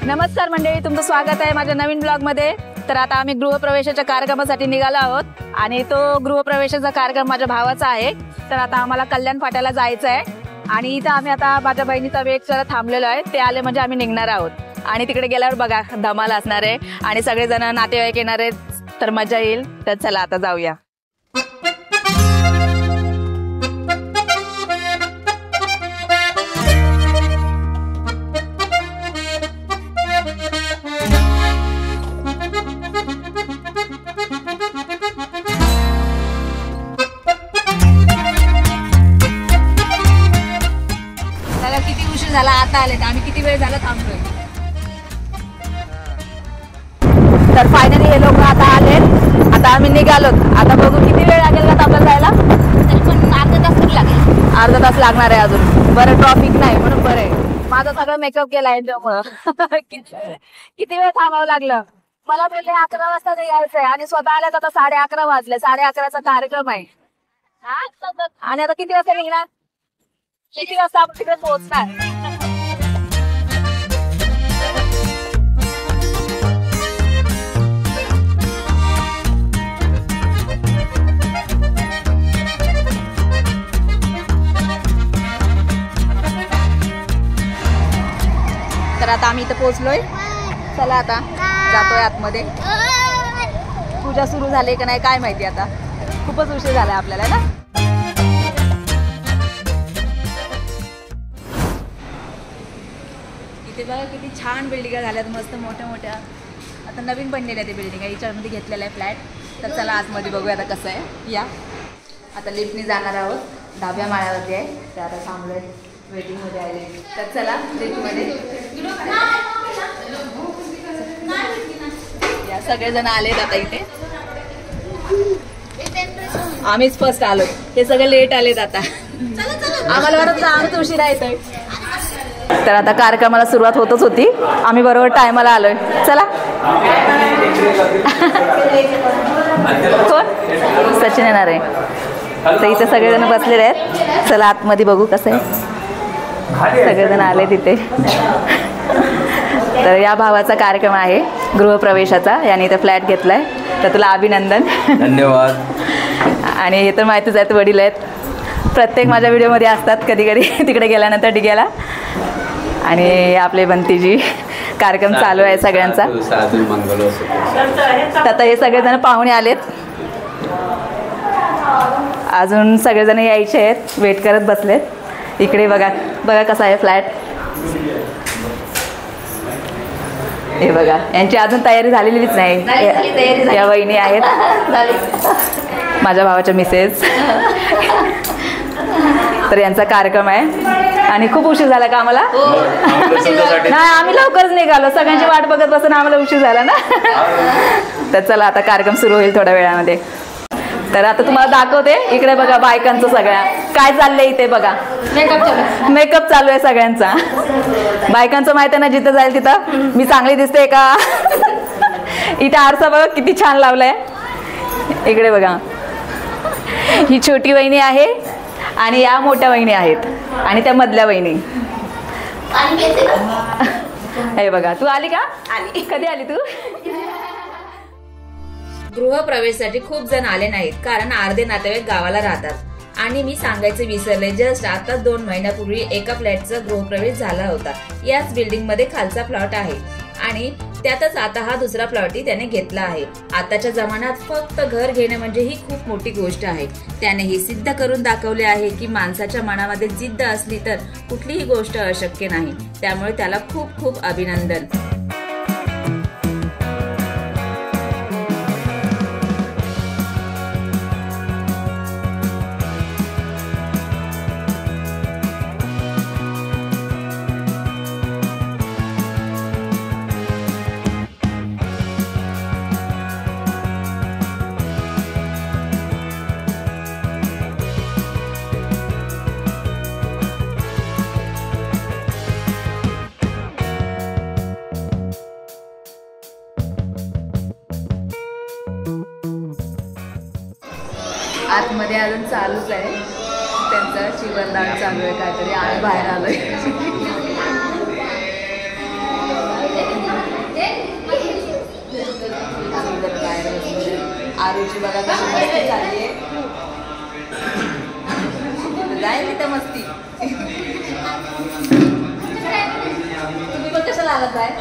नमस्कार मंडळी, तुमचं स्वागत आहे माझ्या नवीन ब्लॉगमध्ये। तर आता आम्ही गृहप्रवेशाच्या कार्यक्रमासाठी निघालो आहोत आणि तो गृहप्रवेशाचा कार्यक्रम माझ्या भावाचा आहे। तर आता आम्हाला कल्याण फाट्याला जायचं आहे आणि इथं आम्ही आता माझ्या बहिणीचा वेट करत थांबलेलो आहे। ते आले म्हणजे आम्ही निघणार आहोत आणि तिकडे गेल्यावर बघा धमाल असणार आहे आणि सगळेजण नातेवाईक येणार आहेत, तर मजा येईल। तर चला आता जाऊया। किती उशीर झाला, आता आले आम्ही, किती वेळ झाला थांबलोय। तर फायनली हे लोक आता आले, आता आम्ही निघालो। आता बघू किती वेळ लागेल का आपल्याला जायला। तरी पण अर्धा तास तरी लागेल, अर्धा तास लागणार आहे अजून। बरं ट्रॉफिक नाही म्हणून बरं आहे। माझा सगळं मेकअप केलाय त्यामुळं किती वेळ थांबावं लागलं। मला बोलले 11 वाजता यायचंय आणि स्वतः आल्यात आता 11:30 वाजले। 11:30चा कार्यक्रम आहे आणि आता किती वाजता निघणार, किती वाजता आपण तिकडे पोहोचणार। तर आता आम्ही इथं पोहोचलोय। चला आता जातोय आतमध्ये। पूजा सुरू झाली का नाही काय माहिती, आता खूपच उशीर झालाय आपल्याला ना। इथे बघा किती छान बिल्डिंगा झाल्यात, मस्त मोठ्या मोठ्या। आता नवीन बनलेल्या ते बिल्डिंग आहे, याच्यामध्ये घेतलेला आहे फ्लॅट। तर चला आतमध्ये बघूया आता कसं आहे। या आता लिफ्टने जाणार आहोत, 10व्या माळ्यावरती आहे। तर आता थांबलोय, वेटिंगमध्ये आले। तर चला लिफ्टमध्ये या, सगळेजण आलेत आता इथे। आम्हीच फर्स्ट आलो, हे सगळे लेट आलेत आता। आम्हाला वाटत आमचं उशिरा येतोय। तर आता कार्यक्रमाला सुरुवात होतच होती, आम्ही बरोबर टायमाला आलोय। चला कोण सचिन येणार आहे, तर इथे सगळेजण बसलेले आहेत। चला आतमध्ये बघू कसं आहे, सगळेजण आले तिथे। तर या भावाचा कार्यक्रम आहे गृहप्रवेशाचा, याने इथे फ्लॅट घेतलाय। तर तुला अभिनंदन, धन्यवाद। आणि हे तर माहितीच आहेत, वडील आहेत, प्रत्येक माझ्या व्हिडिओमध्ये असतात कधी कधी तिकडे गेल्यानंतर डिग्याला। आणि आपले बंतीजी, कार्यक्रम चालू आहे सगळ्यांचा। आता हे सगळेजण पाहुणे आलेत, अजून सगळेजण यायचे आहेत, वेट करत बसलेत। इकडे बघा बघा कसा आहे फ्लॅट, हे बघा। यांची अजून तयारी झालेलीच नाही। या वहिनी आहेत, माझ्या भावाच्या मिसेस। तर यांचा कार्यक्रम आहे आणि खूप उशीर झाला का आम्हाला। नाही आम्ही लवकरच निघालो, सगळ्यांची वाट बघत बसून आम्हाला उशीर झाला ना। तर चला आता कार्यक्रम सुरू होईल थोड्या वेळामध्ये। तर आता तुम्हाला दाखवते, इकडे बघा बायकांचं सगळ्या काय चाललंय इथे बघा। मेकअप चालू आहे सगळ्यांचा। बायकांचं माहिती आहे ना, जिथं जाईल तिथं मी चांगली दिसते का। इथे आरसा बघा किती छान लावलाय। इकडे बघा, ही छोटी वहिनी आहे आणि या मोठ्या वहिनी आहेत आणि त्या मधल्या वहिनी। हे बघा, तू आली का? आली। कधी आली तू? गृहप्रवेशासाठी खूप जण आले नाहीत, कारण अर्धे नातेवाईक गावाला राहतात। आणि मी सांगायचे विसरले, जस्ट आता 2 महिन्यापूर्वी एका फ्लॅटचा गृहप्रवेश झाला होता। याच बिल्डिंग मध्ये खालचा प्लॉट आहे आणि त्यातच आता हा दुसरा प्लॉटही त्याने घेतला आहे। आताच्या जमान्यात फक्त घर घेणे म्हणजे ही खूप मोठी गोष्ट आहे। त्याने हे सिद्ध करून दाखवले आहे की माणसाच्या मनामध्ये जिद्द असली तर कुठलीही गोष्ट अशक्य नाही। त्यामुळे त्याला खूप खूप अभिनंदन। आतमध्ये अजून चालूच आहे त्यांचा चिवरदान चालू आहे काहीतरी, आम्ही बाहेर आलोय। आरुची बघा कशी मस्ती चालली आहे. जाय तिथं मस्ती. तुम्ही पण कशाला आलात आहे?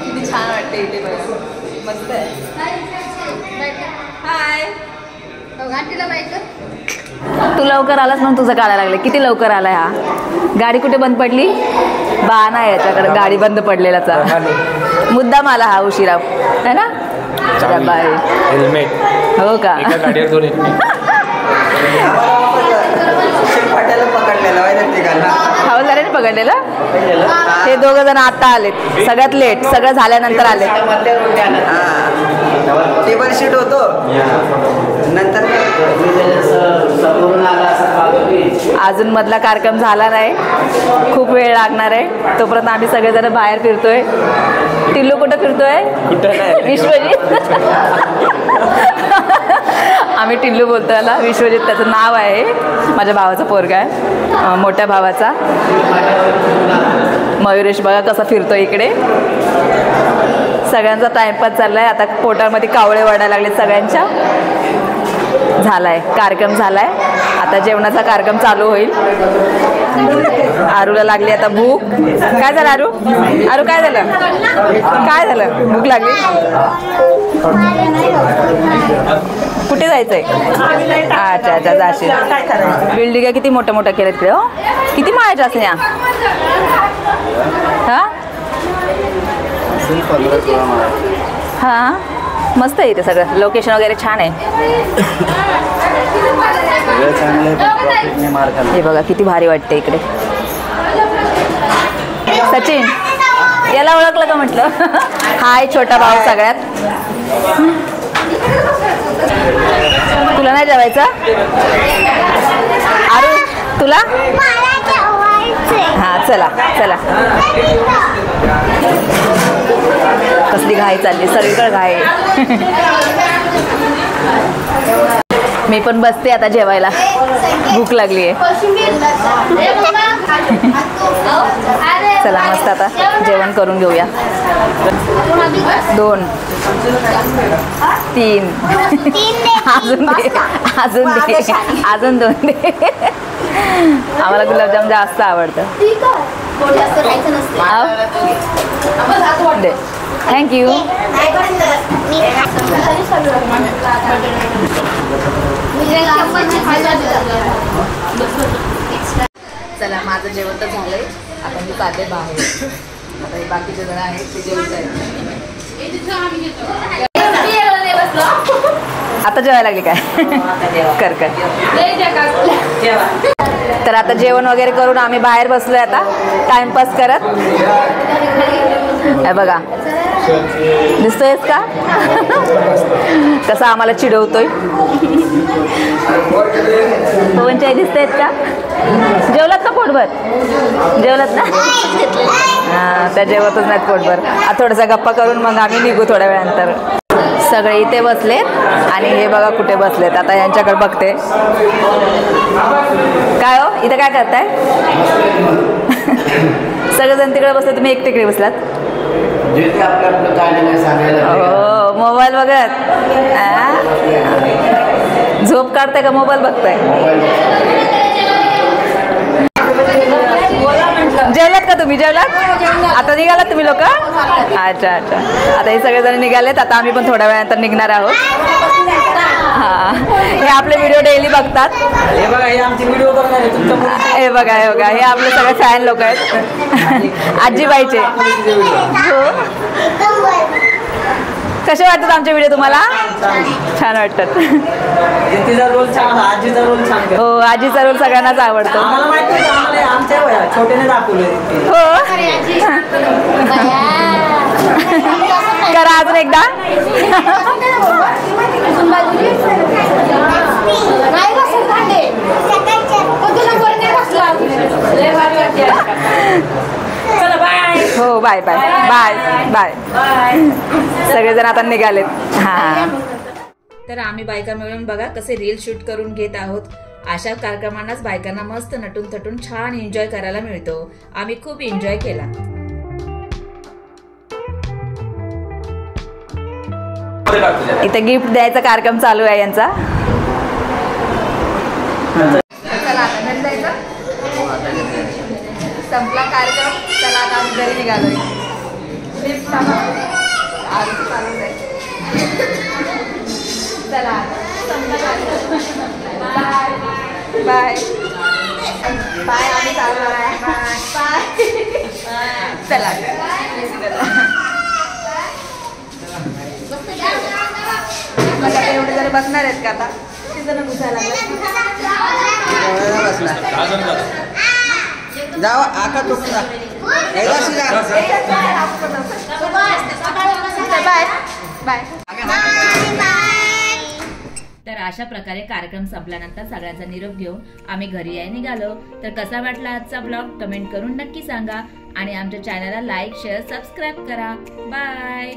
किती छान वाटते इथे बघा. मस्त आहे. हाय. तू लवकर आलास म्हणून तुझं काढायला लागलं. किती लवकर आलाय हा. गाडी कुठे बंद पडली? बाण आहे याच्याकडे गाडी बंद पडलेलाचा. मुद्दाम आला हा उशिरा है ना. बाय. हेल्मेट हो का. हवालदाराने पकडलेलं. हे दोघं जण आता आलेत सगळ्यात लेट. सगळं झाल्यानंतर आले. टेबल शीट होतो नंतर अजून मधला कार्यक्रम झाला नाही. खूप वेळ लागणार आहे. तोपर्यंत आम्ही सगळेजण बाहेर फिरतोय. टिल्लू कुठं फिरतोय? विश्वजित. आम्ही टिल्लू बोलतो त्याला. विश्वजित त्याचं नाव आहे. माझ्या भावाचा पोरगा आहे. मोठ्या भावाचा. मयुरेश बघा कसा फिरतो इकडे. सगळ्यांचा टाइमपास चाललाय. आता पोटामध्ये कावळे वळायला लागले सगळ्यांच्या. झालाय कार्यक्रम झालाय. आता जेवणाचा कार्यक्रम चालू होईल. आरूला लागली आता भूक. काय झालं आरू? आरू काय झालं? काय झालं? भूक लागली. कुठे जायचंय? अच्छा अच्छा जाशील. बिल्डिंग किती मोठ्या मोठ्या केल्यात तिकडे. हो किती माळ्याच्या असं या. हा हा मस्त आहे इथे सगळं. लोकेशन वगैरे छान आहे. हे बघा किती भारी वाटते इकडे. सचिन याला ओळखलं का म्हटलं. हाय छोटा भाऊ सगळ्यात. तुला नाही जेवायचं? अरे तुला हा चला चला. कसली घाई चालली सगळीकडे घाई. मी पण बसते आता जेवायला. भूक लागली आहे. चला मस्त आता जेवण करून घेऊया. 2 3 अजून दे अजून दे अजून 2 दे. आम्हाला गुलाबजाम जास्त आवडतं. दे. थँक्यू. चला माझं जेवण तर झालंय. आता मी चालले बाहेर. आता हे बाकीचे जण आहेत ते जेवत आहेत. आता जेवायला लागली काय? कर कर. तर आता जेवण वगैरे करून आम्ही बाहेर बसलोय आता टाइमपास करत. बघा दिसतोयस का कसा आम्हाला चिडवतोय. पवनचाई दिसतायत का? जेवलात का पोटभर? जेवलात ना. हां त्या जेवतच नाहीत पोटभर. आता थोडासा गप्पा करून मग आम्ही निघू थोड्या वेळानंतर. सगळे इथे बसलेत आणि हे बघा कुठे बसलेत. आता यांच्याकडे बघते. काय हो इथं काय करताय? सगळेजण तिकडे बसले तुम्ही एक तिकडे बसलात. हो मोबाईल बघत. झोप काढताय का मोबाईल बघताय? जेवलात का तुम्ही? जेवलात? आता निघालात तुम्ही लोक? अच्छा अच्छा. आता हे सगळेजण निघालेत. आता आम्ही पण थोड्या वेळानंतर निघणार आहोत. हां हे आपले व्हिडिओ डेली बघतात. हे बघा हे आमचे व्हिडिओ बघणार. हे बघा हे बघा हे आपले सगळे फॅन लोक आहेत. आजीबाईचे. हो कसे वाटतात आमचे व्हिडिओ तुम्हाला? छान वाटतात. हो आजीचा रोल सगळ्यांनाच आवडतो. हो करा अजून एकदा. हो बाय बाय बाय बाय. सगळेजण आता निघालेत. हां तर आम्ही बायका मिळून बघा कसे रील शूट करून घेत आहोत. अशा कार्यक्रमांनाच बायकांना मस्त नटून थटून छान एन्जॉय करायला मिळतो. आम्ही खूप एन्जॉय केला. इथे गिफ्ट द्यायचा कार्यक्रम चालू आहे यांचा. चला आता घरी जायचं. संपला कार्यक्रम. चला आता आम्ही घरी निघालोय. लिफ्ट चालू आहे. चला बाय बाय बाय. आम्ही चालू आहे. बाय. चला मला एवढे जरी बसणार आहेत का आता तिथं घुसायला जावा आका तो बाय बाय. तर अशा प्रकारे कार्यक्रम संपल्यानंतर सगळ्यांचा निरोप घेऊन आम्ही घरी यायला निघालो. तर कसा वाटला आजचा ब्लॉग कमेंट करून नक्की सांगा आणि आमच्या चॅनलला लाईक शेअर सबस्क्राईब करा. बाय.